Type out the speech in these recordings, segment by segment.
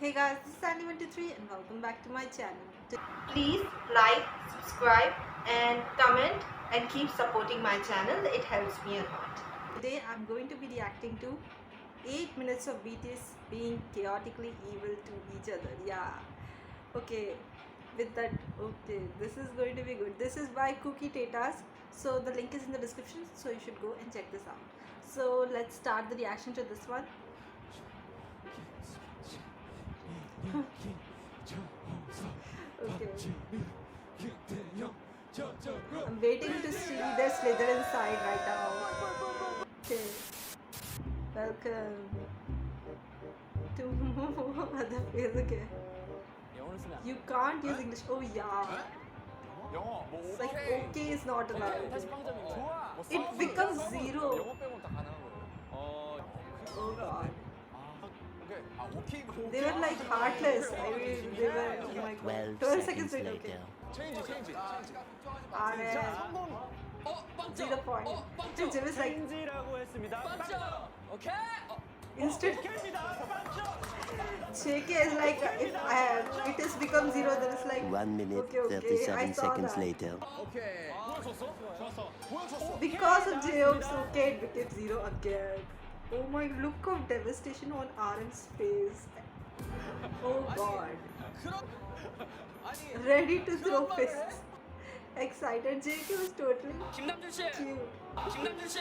Hey guys, this is Sandy123 and welcome back to my channel. Please like, subscribe and comment and keep supporting my channel. It helps me a lot. Today I'm going to be reacting to 8 minutes of BTS being chaotically evil to each other. Yeah. Okay. With that, okay, this is going to be good. This is by Cookie Tatas. So the link is in the description, so you should go and check this out. So let's start the reaction to this one. Okay. I'm waiting to see their Slytherin side right now. Okay. Welcome to other phase. Okay. You can't use English. Oh yeah. 영어 뭐 It's like okay is not allowed. It becomes zero. 영어 빼고 다 가능한 거예요. Oh god. 오케이. 아 오케이. They were like heartless. I mean, they were. Oh my god. 12 seconds later. Okay. 체인지. RS. 0 point. So Jim is like 체인지라고 했습니다. 오케이. instant. JK is like if it has become zero, then it's like 1 minute, okay, I 37 saw seconds that. later. 오케이. 보여줬어? 보여줬어. Because of J-Hope's okay, it became zero again. Oh my, look of devastation on RM's face. Oh god. Ready to throw fists. Excited. JK was totally 김남준 씨, cute. 김남준 씨,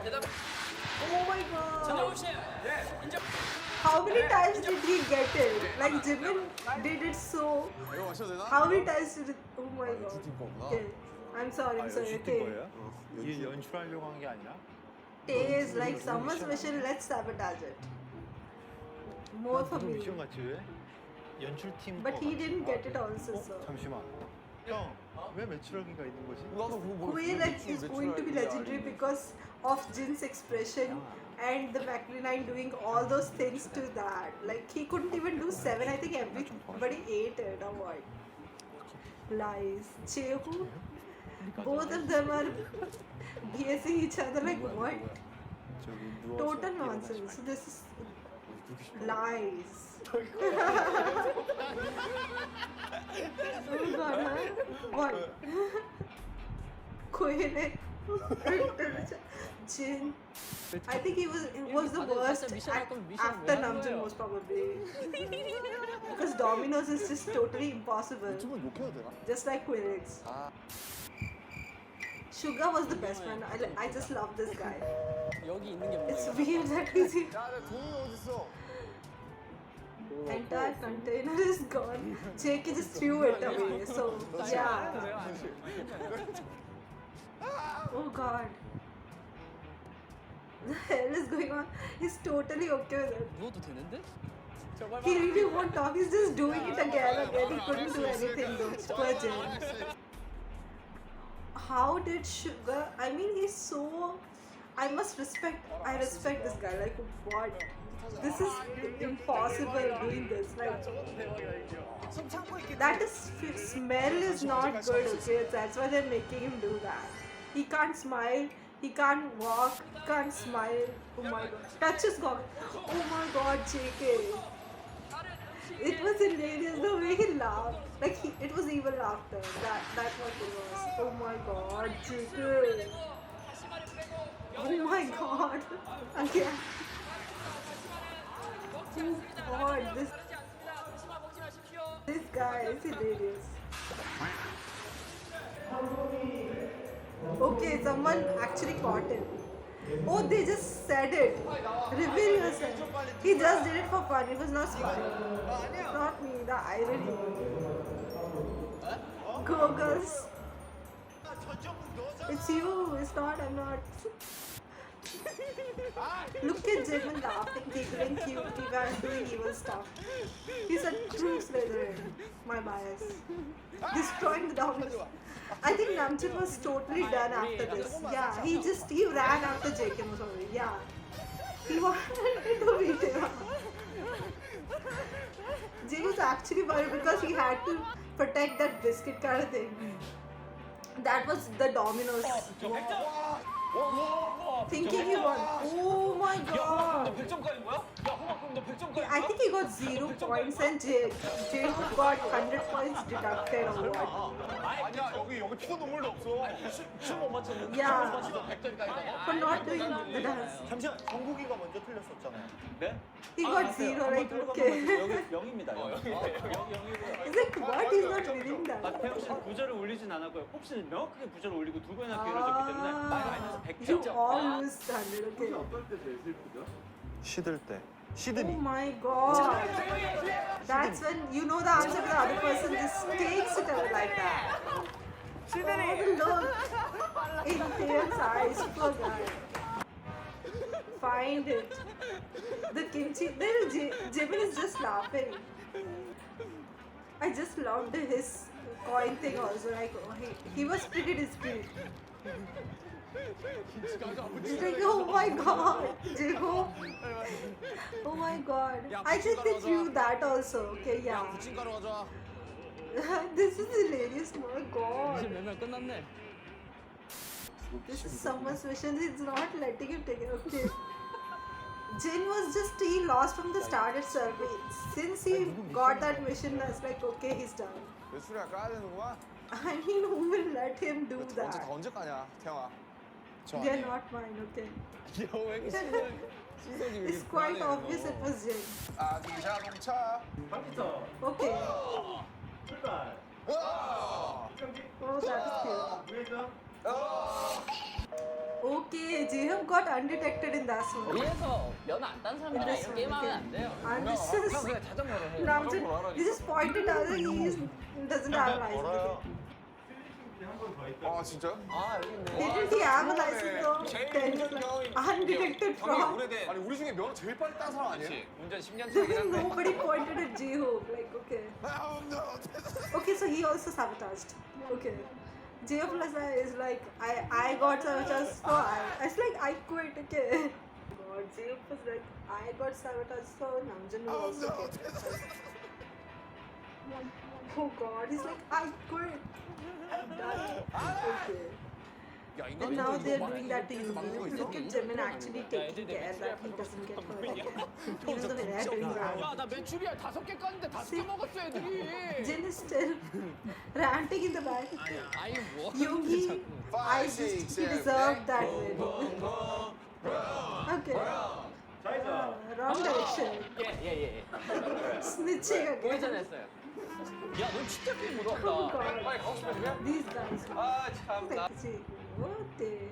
대답. Oh my god. 전정훈 씨, 인정. How many times did he get it? Like Jimin did it so. 이거 마셔도 되나? How many times did it? Oh my god. Okay. I'm sorry, I'm sorry. Okay. 이게 연출하려고 한 게 아니라? Tay is like someone's mission, let's sabotage it. More for me. 미션 같지 왜? 연출팀. But he didn't get it also, so. 잠시만. 형, 왜 매출하기가 있는 거지? 나도 그거 Kui like is going to be legendary because of Jin's expression and the Macri9 doing all those things to that. Like he couldn't even do 7. I think everybody ate it or what? Lies. Chehu. Both of them are BSing each other like what? Total nonsense. So this is lies. Oh god, huh? What? Koine. Jin. I think he was the worst after Namjoon most probably. Because Domino's is just totally impossible. 유튜브는 욕해도 되나? Just like Quinix. Suga was the best friend. I just love this guy. 여기 있는 게 It's 뭐예요? weird that he's here. 야, 내 돈이 어딨어? Entire container is gone. JK just threw it away. So yeah. Oh god. The hell is going on? He's totally okay with it. 누워도 되는데? He really won't talk. He's just doing it again. He couldn't do anything though. Poor Jin. How did Sugar? I mean, he's so. I respect this guy. Like what? This is impossible doing this. Like that is smell is not good. Okay, that's why they're making him do that. He can't smile. He can't walk. He can't smile. Oh my god. Touch his goggle. Oh my god, JK. It was hilarious the way he laughed. Like it was evil laughter. That's what it was. Oh my god, JK. Oh my god. Again. Oh god, this guy is hilarious. Okay, someone actually caught him. Oh, they just said it. Reveal yourself. He just did it for fun. It was not smart. It's not me. The irony. Go girls. It's you. It's not. I'm not. Look at Jimin laughing, giggling, cute, doing evil stuff. He's a true Slytherin. My bias. Destroying the Domino's. I think Namjoon was totally done after this. Yeah, he ran after JK most probably. Yeah. He wanted to beat him up. Jay was actually worried because he had to protect that biscuit kind of thing. That was the Domino's. 와, thinking he won. Oh my god. 100점까지인 거야? 야, 호박 그럼 너 100점까지. I think he got 0 points and J-Hope got 100 points deducted or what. 아니야 여기 피도 눈물도 없어. 춤못 맞췄는데. Yeah. 춤못 맞춰서 100점까지. For not doing the dance. 잠시만, 정국이가 먼저 틀렸었잖아요. 네? He got 0 like okay. 여기 0입니다. He's like what? He's not winning 아, that. 태영 씨는 부저를 올리진 않았고요. 혹시 명확하게 부저를 올리고 두 번이나 기울어졌기 때문에 마이너스 You 100점. all lose 100. Okay. 시들 때. Oh 시드니. my god. That's when you know the answer to the other person just takes it away like that. Oh, the look in Taeyang's eyes, poor guy. Find it. The kimchi. There, Jimin is just laughing. I just loved his coin thing also. Like oh, he was pretty discreet. He's like, oh my god, Jiho. Oh my god. I think they threw that also. Okay, yeah. 부침가루 가져와. This is hilarious. My god. 이제 몇명 끝났네. This is someone's mission. He's not letting him take it. Okay. Jin was just, he lost from the start itself. Since he got that mission, I was like, okay, he's done. 매출이야 까야 되는구만. I mean, who will let him do 언제 that? 더 언제 까냐 태영아. They're not mine, okay. 왜 이렇게 시선이 It's quite obvious it was Jin. 아 자동차. Okay. 출발. 아! Oh, that's cute. 위에서 Okay, Jiham got undetected in that one. 위에서 연 안 딴 사람이랑 This 이런 one, 게임하면 okay. 안 돼요. And this 형 is 그냥 자전거로 해. Namjoon. He just pointed out that he doesn't have a license. Okay. 한번 더 있다. 아 진짜? 아 여기 있네. Didn't he have a license though? Then he's like, undetected from. 아니 우리 중에 면허 제일 빨리 딴 사람 아니에요? 운전 10년 Then 차긴 한데. nobody pointed at J-Hope. Like, okay. Okay, so he also sabotaged. Okay. J-Hope is like, I got sabotaged, so I was like, I quit, okay. God, J-Hope was like, I got sabotaged, so Namjoon will also quit. Oh God, he's like, I quit. I'm done. Okay. And now they're doing that to you. Look at Jimin actually taking care that he doesn't get hurt again. Even though they're doing that. 야나 매출이야 5개 깠는데 5개 먹었어 애들이. Jin is still ranting in the back. 아니 뭐. Yoongi, I just he deserved that win. Okay. Wrong direction. 예예예. Snitching again. 우회전했어요. 야너 진짜 게임 Oh 못한다. God. These guys. 아 참. Like, see, what the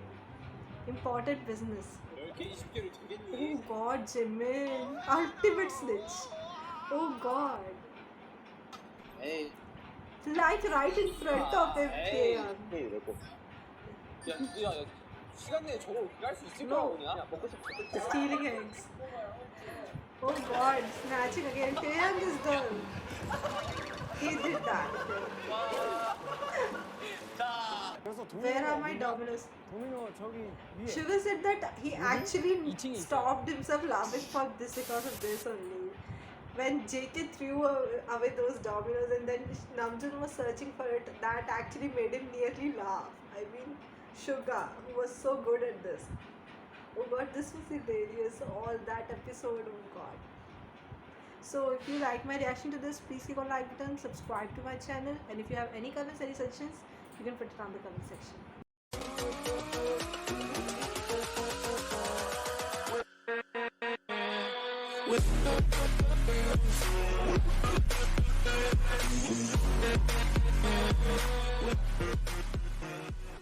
important business. 10개 20개를 되겠니? Oh God, Jimin. Ultimate snitch. Oh God. 에이. Like right in front of him. Taeyang. 야 시간 내에 저걸 할 수 있을 No. 거야 그냥? 먹고 싶어. Stealing eggs. Oh God, snatching again. Taeyang is done. He did that. 그래서 Where are my dominoes? 도미노 저기 위에. Sugar said that he actually 2층에 stopped himself laughing for this because of this only. When JK threw away those dominoes and then Namjoon was searching for it, that actually made him nearly laugh. I mean, Suga, who was so good at this. Oh God, this was hilarious. All that episode, oh God. So if you like my reaction to this, please click on like button, subscribe to my channel, and if you have any comments, any suggestions, you can put it on the comment section.